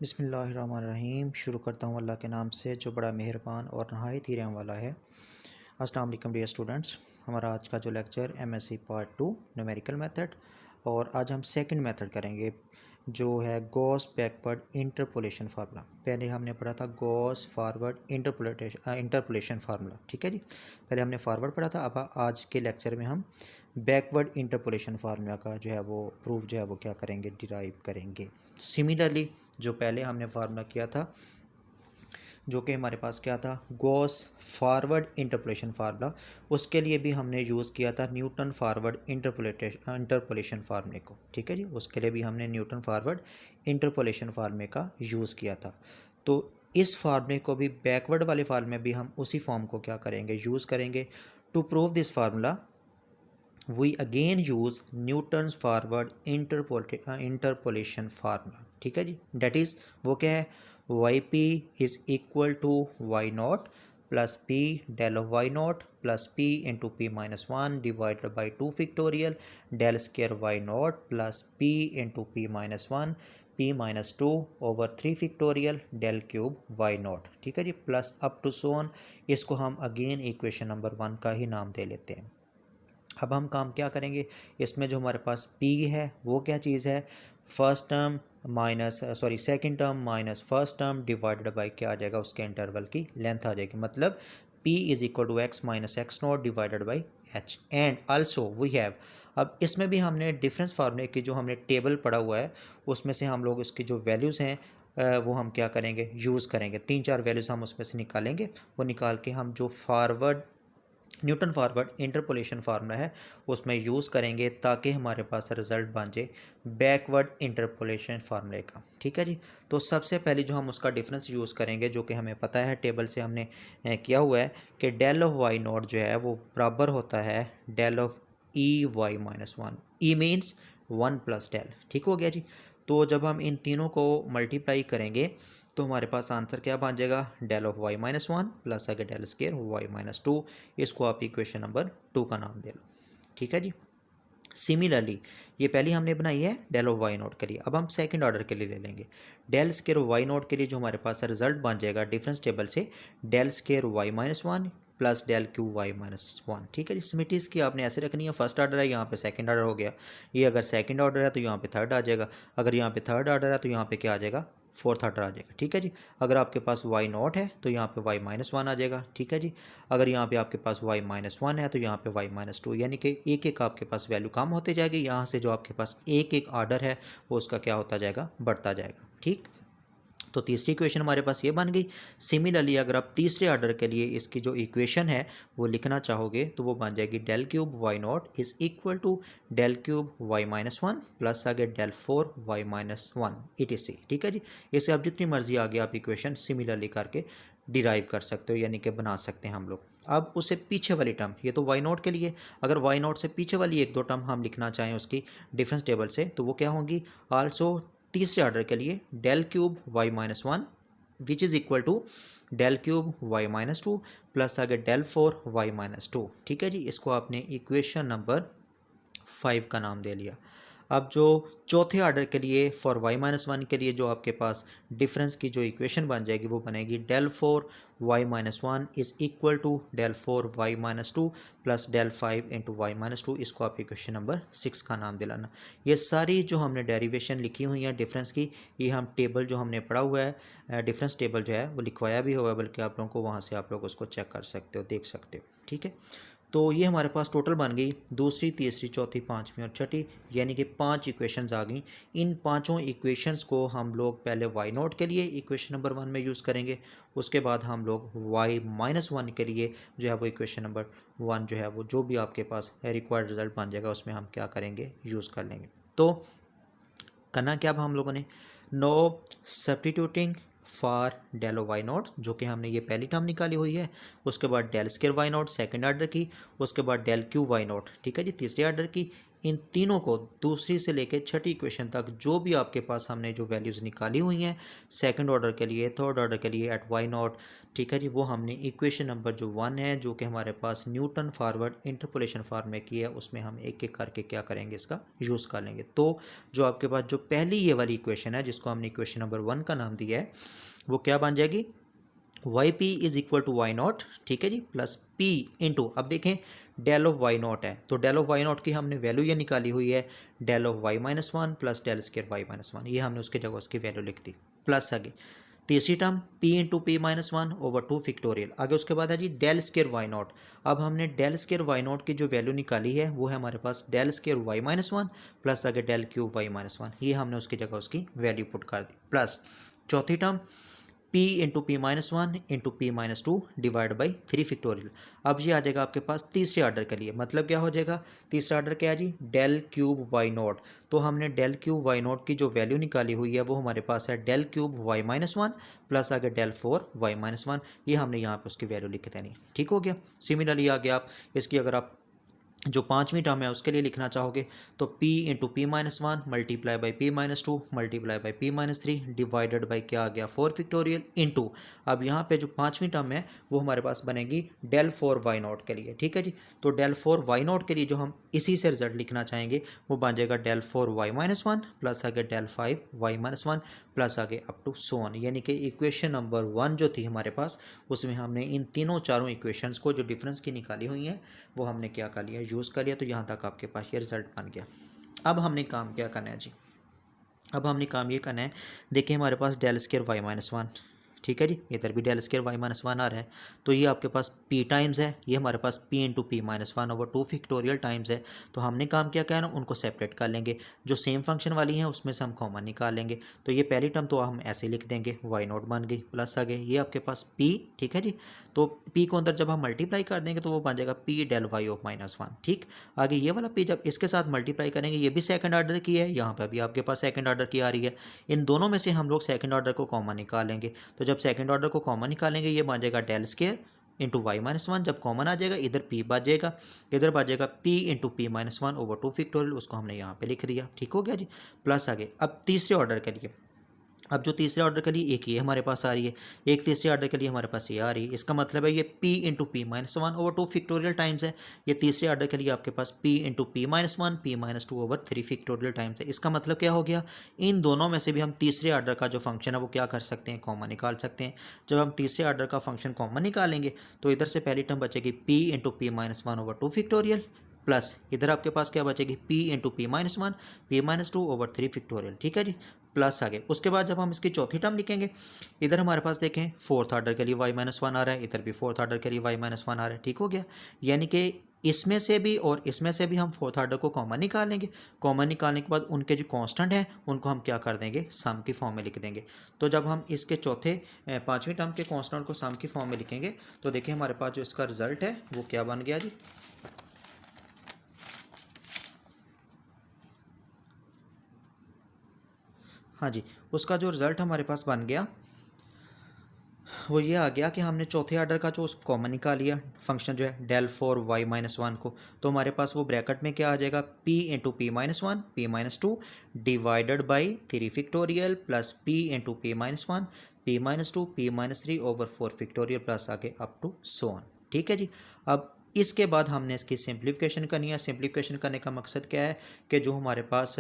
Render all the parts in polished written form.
बिस्मिल्लाहिर्रहमानिर्रहीम। शुरू करता हूँ अल्लाह के नाम से जो बड़ा मेहरबान और नहायत ही रहम वाला है। अस्सलाम वालेकुम डियर स्टूडेंट्स, हमारा आज का जो lecture MSc part 2 numerical method, और आज हम सेकंड मेथड करेंगे जो है गॉस बैकवर्ड इंटरपोलेशन फार्मूला। पहले हमने पढ़ा था गॉस फॉरवर्ड इंटरपोलेशन फार्मूला, ठीक है जी। पहले हमने फॉरवर्ड पढ़ा था, अब आज के लेक्चर में हम बैकवर्ड इंटरपोलेशन फार्मूला का जो है वो प्रूफ जो है वो क्या करेंगे, डिराइव करेंगे। सिमिलरली जो पहले हमने फार्मूला किया था, जो कि हमारे पास क्या था, गॉस फॉरवर्ड इंटरपोलेशन फार्मूला, उसके लिए भी हमने यूज़ किया था न्यूटन फॉरवर्ड इंटरपोलेशन फार्मूले को, ठीक है जी। उसके लिए भी हमने न्यूटन फॉरवर्ड इंटरपोलेशन फार्मूले का यूज़ किया था। तो इस फार्मूले को भी बैकवर्ड वाले फार्मूले में भी हम उसी फॉर्म को क्या करेंगे, यूज़ करेंगे। To prove this formula we again use Newton's forward interpolation formula, ठीक है जी। डेट इज़ वो क्या है, y p is equal to y not plus p del of y not plus p into p minus one divided by 2 factorial del square y not plus p into p minus one p minus 2 over 3 factorial del cube y naught, ठीक है जी, plus up to so on. इसको हम again equation number 1 का ही नाम दे लेते हैं। अब हम काम क्या करेंगे, इसमें जो हमारे पास P है वो क्या चीज़ है, first term minus second term minus first term divided by क्या आ जाएगा, उसके इंटरवल की लेंथ आ जाएगी। मतलब P is equal to x minus x naught divided by h. And also we have, अब इसमें भी हमने डिफरेंस फार्मूले की जो हमने टेबल पढ़ा हुआ है उसमें से हम लोग इसकी जो वैल्यूज़ हैं वो हम क्या करेंगे, यूज़ करेंगे। 3-4 वैल्यूज़ हम उसमें से निकालेंगे, वो निकाल के हम जो न्यूटन फॉरवर्ड इंटरपोलेशन फार्मूला है उसमें यूज़ करेंगे, ताकि हमारे पास रिज़ल्ट बन जाए बैकवर्ड इंटरपोलेशन फार्मूले का, ठीक है जी। तो सबसे पहले जो हम उसका डिफरेंस यूज़ करेंगे, जो कि हमें पता है टेबल से हमने किया हुआ है कि डेल ऑफ वाई नॉट जो है वो बराबर होता है del of E y minus one. E means 1 plus del, ठीक हो गया जी। तो जब हम इन तीनों को मल्टीप्लाई करेंगे तो हमारे पास आंसर क्या बन जाएगा, del of y minus one plus आगे del square y minus two. इसको आप इक्वेशन नंबर 2 का नाम दे लो, ठीक है जी। सिमिलरली ये पहली हमने बनाई है डेल ऑफ वाई नोट के लिए, अब हम सेकंड ऑर्डर के लिए ले लेंगे। डेल स्केयर वाई नोट के लिए जो हमारे पास रिजल्ट बन जाएगा डिफरेंस टेबल से, del square y minus one plus del cube y minus one, ठीक है जी। सिमिटीज की आपने ऐसे रखनी है, फर्स्ट ऑर्डर है यहाँ पे सेकंड ऑर्डर हो गया, ये अगर सेकंड ऑर्डर है तो यहाँ पे थर्ड आ जाएगा, अगर यहाँ पे थर्ड ऑर्डर है तो यहाँ पे क्या आ जाएगा, फोर्थ ऑर्डर आ जाएगा, ठीक है जी। अगर आपके पास वाई नॉट है तो यहाँ पे वाई माइनस वन आ जाएगा, ठीक है जी। अगर यहाँ पे आपके पास वाई माइनस वन है तो यहाँ पे वाई माइनस टू, यानी कि एक एक आपके पास वैल्यू कम होते जाएगी, यहाँ से जो आपके पास एक एक ऑर्डर है वो उसका क्या होता जाएगा, बढ़ता जाएगा, ठीक। तो तीसरी इक्वेशन हमारे पास ये बन गई। सिमिलरली अगर आप तीसरे ऑर्डर के लिए इसकी जो इक्वेशन है वो लिखना चाहोगे तो वो बन जाएगी del cube y not is equal to del cube y minus one plus आगे del four y minus one ETC, ठीक है जी। इसे आप जितनी मर्जी आगे आप इक्वेशन सिमिलरली करके डिराइव कर सकते हो, यानी कि बना सकते हैं हम लोग। अब उसे पीछे वाली टर्म, ये तो वाई नॉट के लिए, अगर वाई नॉट से पीछे वाली एक दो टर्म हम लिखना चाहें उसकी डिफरेंस टेबल से, तो वो क्या होंगी, आल्सो तीसरे ऑर्डर के लिए del cube y minus one which is equal to del cube y minus two plus आगे del four y minus two, ठीक है जी। इसको आपने इक्वेशन नंबर 5 का नाम दे लिया। अब जो चौथे ऑर्डर के लिए फॉर वाई माइनस वन के लिए जो आपके पास डिफरेंस की जो इक्वेशन बन जाएगी वो बनेगी del four y minus one is equal to del four y minus two plus del five into y minus two. इसको आप इक्वेशन नंबर 6 का नाम दिलाना। ये सारी जो हमने डेरिवेशन लिखी हुई हैं डिफरेंस की, ये हम टेबल जो हमने पढ़ा हुआ है डिफरेंस टेबल जो है वो लिखवाया भी हुआ है, बल्कि आप लोगों को वहाँ से आप लोग उसको चेक कर सकते हो, देख सकते हो, ठीक है। तो ये हमारे पास टोटल बन गई दूसरी, तीसरी, चौथी, पाँचवीं और छठी, यानी कि 5 इक्वेशंस आ गई। इन पांचों इक्वेशंस को हम लोग पहले वाई नोट के लिए इक्वेशन नंबर 1 में यूज़ करेंगे, उसके बाद हम लोग वाई माइनस वन के लिए जो है वो इक्वेशन नंबर 1 जो है वो जो भी आपके पास रिक्वायर्ड रिजल्ट बन जाएगा उसमें हम क्या करेंगे, यूज़ कर लेंगे। तो करना क्या अब हम लोगों ने, no substituting for del of y naught, जो कि हमने ये पहली टर्म निकाली हुई है, उसके बाद del square y naught second order की, उसके बाद डेल क्यू वाई नॉट, ठीक है जी, तीसरे ऑर्डर की, इन तीनों को दूसरी से लेकर छठी इक्वेशन तक जो भी आपके पास हमने जो वैल्यूज़ निकाली हुई हैं सेकंड ऑर्डर के लिए, थर्ड ऑर्डर के लिए एट वाई नॉट, ठीक है जी, वो हमने इक्वेशन नंबर जो 1 है जो कि हमारे पास न्यूटन फॉरवर्ड इंटरपोलेशन फॉर्म में की है, उसमें हम एक एक करके क्या करेंगे, इसका यूज़ कर लेंगे। तो जो आपके पास जो पहली ये वाली इक्वेशन है जिसको हमने इक्वेशन नंबर 1 का नाम दिया है वो क्या बन जाएगी, y p is equal to y naught, ठीक है जी, प्लस पी इंटू, अब देखें डेल ऑफ वाई नॉट है तो डेल ऑफ वाई नॉट की हमने वैल्यू ये निकाली हुई है del of y minus one plus del square y minus one, ये हमने उसकी जगह उसकी वैल्यू लिख दी। प्लस आगे तीसरी term p into p minus one over two factorial, आगे उसके बाद है जी डेल स्केयर वाई नॉट। अब हमने डेल स्केयर वाई नॉट की जो वैल्यू निकाली है वो है हमारे पास del square y minus one plus आगे del cube y minus one, ये हमने उसकी जगह उसकी वैल्यू पुट कर दी। प्लस चौथी term p into p minus one into p minus two divide by three factorial. अब ये आ जाएगा आपके पास तीसरे ऑर्डर के लिए, मतलब क्या हो जाएगा, तीसरा ऑर्डर क्या है जी, डेल क्यूब वाई नॉट। तो हमने डेल क्यूब वाई नॉट की जो वैल्यू निकाली हुई है वो हमारे पास है del cube y minus one plus आगे del four y minus one, ये हमने यहाँ पे उसकी वैल्यू लिख देनी, ठीक हो गया। सिमिलरली आगे आप इसकी अगर आप जो पांचवी टर्म है उसके लिए लिखना चाहोगे तो p into p minus one multiply by P minus to multiply by P minus three divided by क्या आ गया फोर फिक्टोरियल इंटू, अब यहाँ पे जो पांचवी टर्म है वो हमारे पास बनेगी डेल फोर वाई नॉट के लिए, ठीक है जी। तो डेल फोर वाई नॉट के लिए जो हम इसी से रिजल्ट लिखना चाहेंगे वो बन जाएगा del four y minus one plus आगे del five y minus one plus आगे अप टू सो ऑन, यानी कि इक्वेशन नंबर 1 जो थी हमारे पास उसमें हमने इन तीनों चारों इक्वेशंस को जो डिफरेंस की निकाली हुई हैं वो हमने क्या कर लिया, यूज़ कर लिया। तो यहाँ तक आपके पास ये रिजल्ट बन गया। अब हमने काम क्या करना है जी, अब हमने काम ये करना है, देखिए हमारे पास del square y minus one, ठीक है जी, इधर भी del square y minus one आ रहा है तो ये आपके पास p टाइम्स है, ये हमारे पास p into p minus one over two factorial times है। तो हमने काम क्या किया ना, उनको सेपरेट कर लेंगे, जो सेम फंक्शन वाली हैं उसमें से हम कॉमन निकाल लेंगे। तो ये पहली टर्म तो हम ऐसे लिख देंगे वाई नॉट बन गई प्लस आ गए ये आपके पास p, ठीक है जी। तो p को अंदर जब हम मल्टीप्लाई कर देंगे तो वो बन जाएगा p del y of minus one, ठीक। आगे ये वाला p जब इसके साथ मल्टीप्लाई करेंगे, ये भी सेकंड ऑर्डर की है, यहाँ पर भी आपके पास सेकंड ऑर्डर की आ रही है, इन दोनों में से हम लोग सेकंड ऑर्डर को कॉमन निकालेंगे। तो जब सेकंड ऑर्डर को कॉमन निकालेंगे ये बन जाएगा del square into y minus one, जब कॉमन आ जाएगा इधर p बचेगा, इधर बचेगा p into p minus one over two factorial, उसको हमने यहाँ पे लिख दिया, ठीक हो गया जी। प्लस आगे अब तीसरे ऑर्डर के लिए, अब जो तीसरे ऑर्डर के लिए एक ये हमारे पास आ रही है, एक तीसरे ऑर्डर के लिए हमारे पास ये आ रही है, इसका मतलब है ये p into p minus one over two factorial times है, ये तीसरे ऑर्डर के लिए आपके पास p into p minus one p minus two over three factorial times है। इसका मतलब क्या हो गया, इन दोनों में से भी हम तीसरे ऑर्डर का जो फंक्शन है वो क्या कर सकते हैं, कॉमन निकाल सकते हैं। जब हम तीसरे ऑर्डर का फंक्शन कॉमन निकालेंगे तो इधर से पहली टर्म बचेगी p into p minus one over two factorial plus इधर आपके पास क्या बचेगी p into p minus one p minus two over three factorial, ठीक है जी। प्लस आगे उसके बाद जब हम इसकी चौथी टर्म लिखेंगे, इधर हमारे पास देखें फोर्थ ऑर्डर के लिए y माइनस वन आ रहा है, इधर भी फोर्थ ऑर्डर के लिए y माइनस वन आ रहा है, ठीक हो गया। यानी कि इसमें से भी और इसमें से भी हम फोर्थ ऑर्डर को कॉमन निकालेंगे, कॉमन निकालने के बाद उनके जो कांस्टेंट हैं उनको हम क्या कर देंगे, सम की फॉर्म में लिख देंगे। तो जब हम इसके चौथे पाँचवीं टर्म के कांस्टेंट को सम की फॉर्म में लिखेंगे तो देखिए हमारे पास जो इसका रिजल्ट है वो क्या बन गया जी, हाँ जी, उसका जो रिज़ल्ट हमारे पास बन गया वो ये आ गया कि हमने चौथे ऑर्डर का जो कॉमन निकाल लिया फंक्शन जो है del four y minus one को, तो हमारे पास वो ब्रैकेट में क्या आ जाएगा p into p minus one p minus two divided by three factorial plus p into p minus one p minus to P minus three over four factorial plus आगे up to so on, ठीक है जी। अब इसके बाद हमने इसकी simplification करनी है। सिंप्लीफिकेशन करने का मकसद क्या है कि जो हमारे पास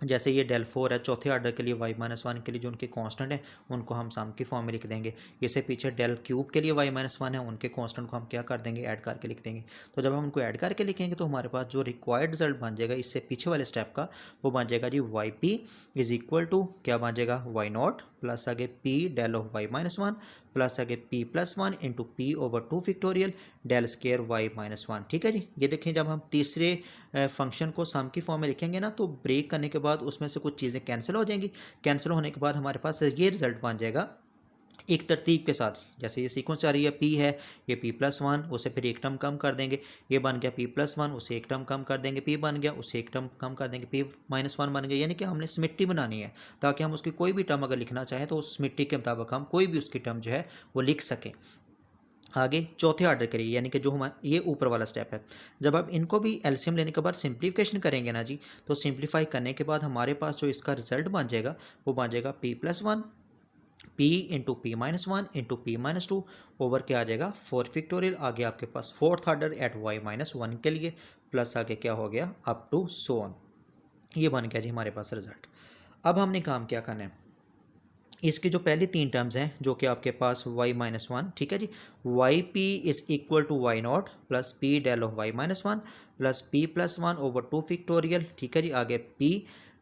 जैसे ये डेल फोर है चौथे ऑर्डर के लिए वाई माइनस वन के लिए जो उनके कांस्टेंट है उनको हम सम की फॉर्म में लिख देंगे। इससे पीछे डेल क्यूब के लिए वाई माइनस वन है उनके कांस्टेंट को हम क्या कर देंगे, ऐड करके लिख देंगे। तो जब हम उनको ऐड करके लिखेंगे तो हमारे पास जो रिक्वायर्ड रिजल्ट बन जाएगा इससे पीछे वाले स्टेप का वो बन जाएगा जी y p is equal to क्या बन जाएगा वाई नॉट प्लस आगे p del of y minus one plus आगे p plus one into p over two factorial del square y minus one, ठीक है जी। ये देखें जब हम तीसरे फंक्शन को सम की फॉर्म में लिखेंगे ना तो ब्रेक करने के बाद उसमें से कुछ चीज़ें कैंसिल हो जाएंगी, कैंसिल होने के बाद हमारे पास ये रिजल्ट बन जाएगा एक तरतीब के साथ। जैसे ये सीक्वेंस आ रही है p है, ये p प्लस वन, उसे फिर एक टर्म कम कर देंगे, ये बन गया p प्लस वन, उसे एक टर्म कम कर देंगे, p बन गया, उसे एक टर्म कम कर देंगे, p माइनस वन बन गया। यानी कि हमने सिमेट्री बनानी है ताकि हम उसकी कोई भी टर्म अगर लिखना चाहें तो उस सिमेट्री के मुताबिक हम कोई भी उसकी टर्म जो है वो लिख सकें। आगे चौथे ऑर्डर के लिए, यानी कि जो हमारा ये ऊपर वाला स्टेप है, जब आप इनको भी एलसीएम लेने के बाद सिंप्लीफिकेशन करेंगे ना जी, तो सिंप्लीफाई करने के बाद हमारे पास जो इसका रिजल्ट बन जाएगा वो बन जाएगा p+1 p into p minus one into p minus two over क्या आ जाएगा 4 फैक्टोरियल। आगे आपके पास फोर्थ ऑर्डर एट y-1 के लिए प्लस आगे क्या हो गया अप टू सो ऑन। ये बन गया जी हमारे पास रिजल्ट। अब हमने काम क्या करना है, इसकी जो पहली तीन टर्म्स हैं जो कि आपके पास y-1, ठीक है जी, y p is equal to y0 plus p del of y-1 plus p+1 over 2 factorial, ठीक है जी। आगे p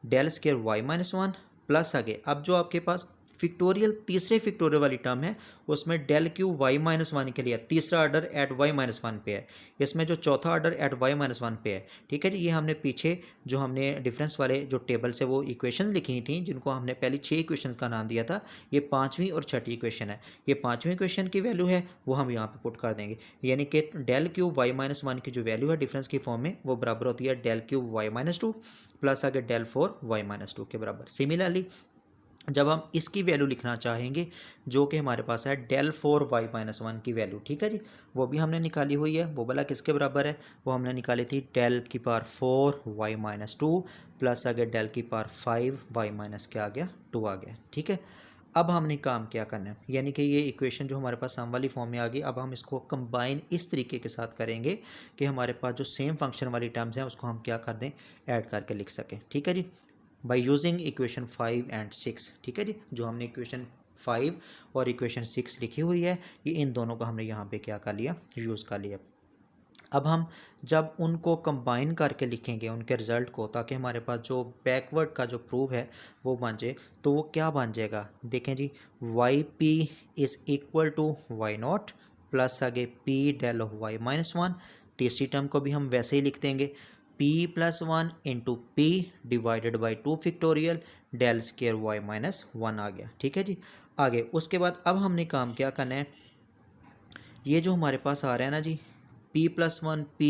del square y-1 plus आगे अब जो आपके पास फिक्टोरियल तीसरे फिक्टोरियल वाली टर्म है उसमें डेल क्यू y-1 के लिए तीसरा ऑर्डर एट y-1 पे है, इसमें जो चौथा ऑर्डर एट y-1 पे है, ठीक है जी। ये हमने पीछे जो हमने डिफरेंस वाले जो टेबल से वो इक्वेशन लिखी थी जिनको हमने पहली 6 इक्वेशन का नाम दिया था, ये पाँचवीं और छठी इक्वेशन है। ये पाँचवीं इक्वेशन की वैल्यू है वो हम यहाँ पे पुट कर देंगे, यानी कि डेल क्यू y-1 की जो वैल्यू है डिफरेंस की फॉर्म में वो बराबर होती है डेल क्यू y-2 प्लस आगे डेल 4 y-2 के बराबर। सिमिलरली जब हम इसकी वैल्यू लिखना चाहेंगे जो कि हमारे पास है डेल 4 y-1 की वैल्यू, ठीक है जी, वो भी हमने निकाली हुई है। वो भला किसके बराबर है, वो हमने निकाली थी डेल की पावर 4 y-2 प्लस आ गया डेल की पावर 5 y- क्या आ गया 2 आ गया, ठीक है। अब हमने काम क्या करना है, यानी कि ये इक्वेशन जो हमारे पास सम वाली फॉर्म में आ गई, अब हम इसको कंबाइन इस तरीके के साथ करेंगे कि हमारे पास जो सेम फंक्शन वाली टर्म्स हैं उसको हम क्या कर दें ऐड करके लिख सकें, ठीक है जी, बाय यूजिंग इक्वेशन 5 एंड 6, ठीक है जी। जो हमने इक्वेशन 5 और इक्वेशन 6 लिखी हुई है ये इन दोनों का हमने यहाँ पे क्या कर लिया यूज़ कर लिया। अब हम जब उनको कंबाइन करके लिखेंगे उनके रिज़ल्ट को, ताकि हमारे पास जो बैकवर्ड का जो प्रूफ है वो बन जाए, तो वो क्या बन जाएगा देखें जी, y p is equal to y0 plus आगे p डेल ऑफ y-1, तीसरी टर्म को भी हम वैसे ही लिख देंगे p+1 into p divided by 2 factorial del square y-1 आ गया, ठीक है जी। आगे उसके बाद अब हमने काम क्या करना है, ये जो हमारे पास आ रहा है ना जी p+1 p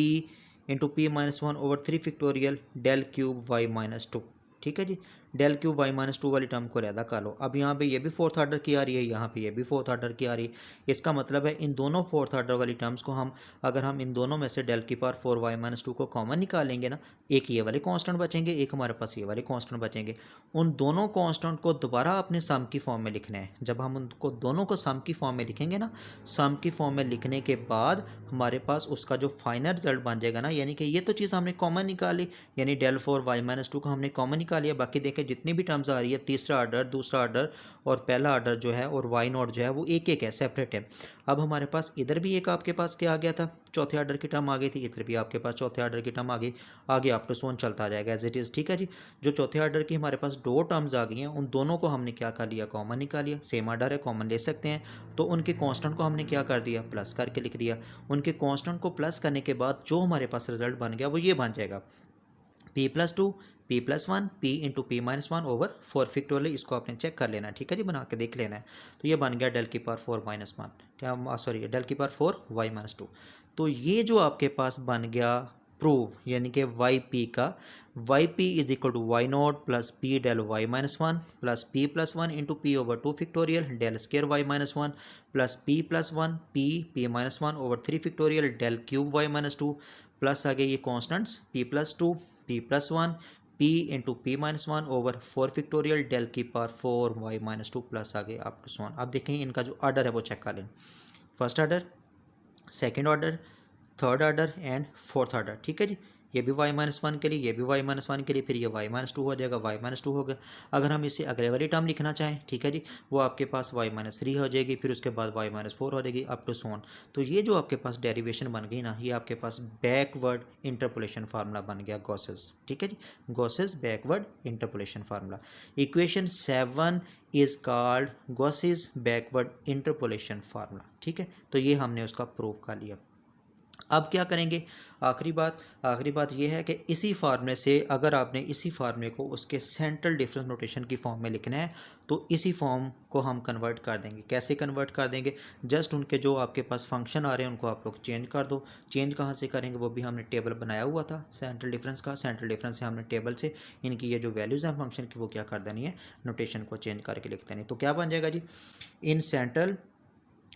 into p-1 over 3 factorial del cube y-2, ठीक है जी। डेल क्यूब y-2 वाली टर्म को रैदा कर लो। अब यहाँ पे ये भी फोर्थ ऑर्डर की आ रही है, यहाँ पे ये भी फोर्थ ऑर्डर की आ रही है। इसका मतलब है इन दोनों फोर्थ ऑर्डर वाली टर्म्स को हम अगर हम इन दोनों में से डेल की पावर 4 y-2 को कॉमन निकालेंगे ना, एक ये वाले कांस्टेंट बचेंगे, एक हमारे पास ये वाले कांस्टेंट बचेंगे। उन दोनों कांस्टेंट को दोबारा अपने सम की फॉर्म में लिखना है। जब हम उनको दोनों को सम की फॉर्म में लिखेंगे ना, सम की फॉर्म में लिखने के बाद हमारे पास उसका जो फाइनल रिजल्ट बन जाएगा ना, यानी कि ये तो चीज़ हमने कॉमन निकाली, यानी डेल 4 y-2 को हमने कॉमन निकाल लिया। बाकी देखें जितनी भी टर्म्स आ रही है तीसरा ऑर्डर दूसरा ऑर्डर और पहला ऑर्डर जो है और y0 जो है वो एक एक है, सेपरेट है। अब हमारे पास इधर भी एक आपके पास क्या आ गया था चौथे ऑर्डर की टर्म आ गई थी, इधर भी आपके पास चौथे ऑर्डर की टर्म आ गई, आगे आप टू सोन चलता जाएगा एज इट इज़, ठीक है जी। जो चौथे ऑर्डर की हमारे पास दो टर्म्स आ गई हैं उन दोनों को हमने क्या कर लिया कॉमन निकाल लिया, सेम ऑर्डर है कॉमन ले सकते हैं, तो उनके कांस्टेंट को हमने क्या कर दिया प्लस करके लिख दिया। उनके कांस्टेंट को प्लस करने के बाद जो हमारे पास रिजल्ट बन गया वो ये बन जाएगा p+2 p+1 p into p-1 over 4 factorial. इसको आपने चेक कर लेना है, ठीक है जी, बना के देख लेना है। तो ये बन गया डेल की पावर 4-1 क्या सॉरी डेल की पावर 4 y-2। तो ये जो आपके पास बन गया प्रूव, यानी कि वाई पी का, y p is equal to y0 plus p del y-1 plus p+1 into p over 2 factorial del square y-1 plus p+1 p-1 over 3 factorial del cube y-2 plus आगे ये constants p+2 p+1 p into p-1 over 4 factorial del की power 4 y-2 plus आगे up to so on. अब देखें इनका जो order है वो चेक कर लें, first order second order third order and fourth order, ठीक है जी। ये भी y-1 के लिए ये भी y-1 के लिए, फिर ये y-2 हो जाएगा y-2 हो गया। अगर हम इसे अगले वाली टर्म लिखना चाहें, ठीक है जी, वो आपके पास y-3 हो जाएगी, फिर उसके बाद y-4 हो जाएगी अप टू सो ऑन। तो ये जो आपके पास डेरिवेशन बन गई ना, ये आपके पास बैकवर्ड इंटरपोलेशन फार्मूला बन गया गॉसेस, ठीक है जी, Gauss's backward interpolation formula. Equation 7 is called Gauss's backward interpolation formula, ठीक है। तो ये हमने उसका प्रूफ कर लिया। अब क्या करेंगे, आखिरी बात ये है कि इसी फार्मूले से अगर आपने इसी फार्मूले को उसके सेंट्रल डिफरेंस नोटेशन की फॉर्म में लिखना है तो इसी फॉर्म को हम कन्वर्ट कर देंगे। कैसे कन्वर्ट कर देंगे, जस्ट उनके जो आपके पास फंक्शन आ रहे हैं उनको आप लोग चेंज कर दो। चेंज कहाँ से करेंगे, वो भी हमने टेबल बनाया हुआ था सेंट्रल डिफरेंस का, सेंट्रल डिफरेंस से हमने टेबल से इनकी ये जो वैल्यूज़ हैं फंक्शन की वो क्या कर देनी है, नोटेशन को चेंज करके लिख देनी। तो क्या बन जाएगा जी, in central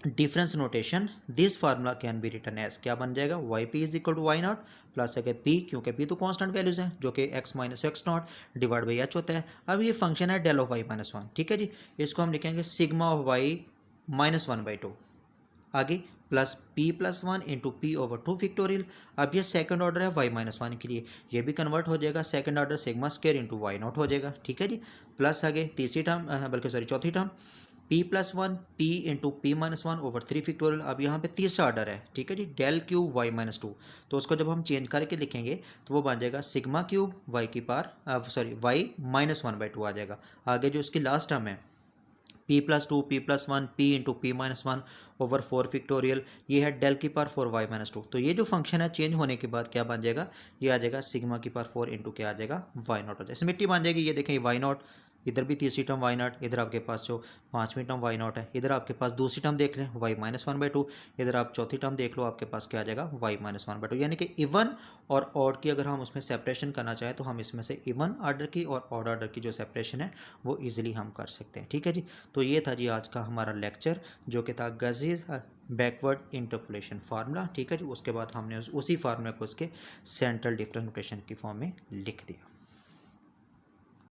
difference notation this formula can be written as, क्या बन जाएगा, y p is equal to y not plus है पी, क्योंकि पी तो कांस्टेंट वैल्यूज हैं जो कि x minus x not divide by h होता है। अब ये फंक्शन है del of y minus one, ठीक है जी, इसको हम लिखेंगे sigma of y minus one by two, आगे plus P plus one into p over two factorial. अब ये सेकंड ऑर्डर है वाई माइनस वन के लिए, ये भी कन्वर्ट हो जाएगा second order sigma square into y naught हो जाएगा, ठीक है जी, प्लस आगे तीसरी टर्म बल्कि सॉरी चौथी term p plus one p into p minus one over three factorial. अब यहाँ पे तीसरा ऑर्डर है, ठीक है जी, del cube y minus two, तो उसको जब हम चेंज करके लिखेंगे तो वो बन जाएगा सिग्मा क्यूब वाई की पार sorry y minus one by two आ जाएगा। आगे जो इसकी लास्ट टर्म है p plus two p plus one p into p minus one over four factorial, ये है डेल की पार फोर वाई माइनस टू। तो ये जो फंक्शन है चेंज होने के बाद क्या बन जाएगा, ये आ जाएगा सिग्मा की पार फोर इंटू क्या आ जाएगा, वाई नॉट हो जाएगा, सिमिट्री बन जाएगी। ये देखें वाई नॉट, इधर भी तीसरी टर्म वाई नॉट, इधर आपके पास जो पाँचवीं टर्म वाई नॉट है, इधर आपके पास दूसरी टर्म देख लें y minus one by two, इधर आप चौथी टर्म देख लो आपके पास क्या आ जाएगा y minus one by two. यानी कि इवन और ऑड की अगर हम उसमें सेपरेशन करना चाहें तो हम इसमें से इवन ऑर्डर की और ऑड ऑर्डर की जो सेपरेशन है वो ईजिली हम कर सकते हैं, ठीक है जी। तो ये था जी आज का हमारा लेक्चर जो कि था गजीज बैकवर्ड इंटरपोलेशन फार्मूला, ठीक है जी। उसके बाद हमने उसी फार्मूला को उसके सेंट्रल डिफरेंस नोटेशन की फॉर्म में लिख दिया।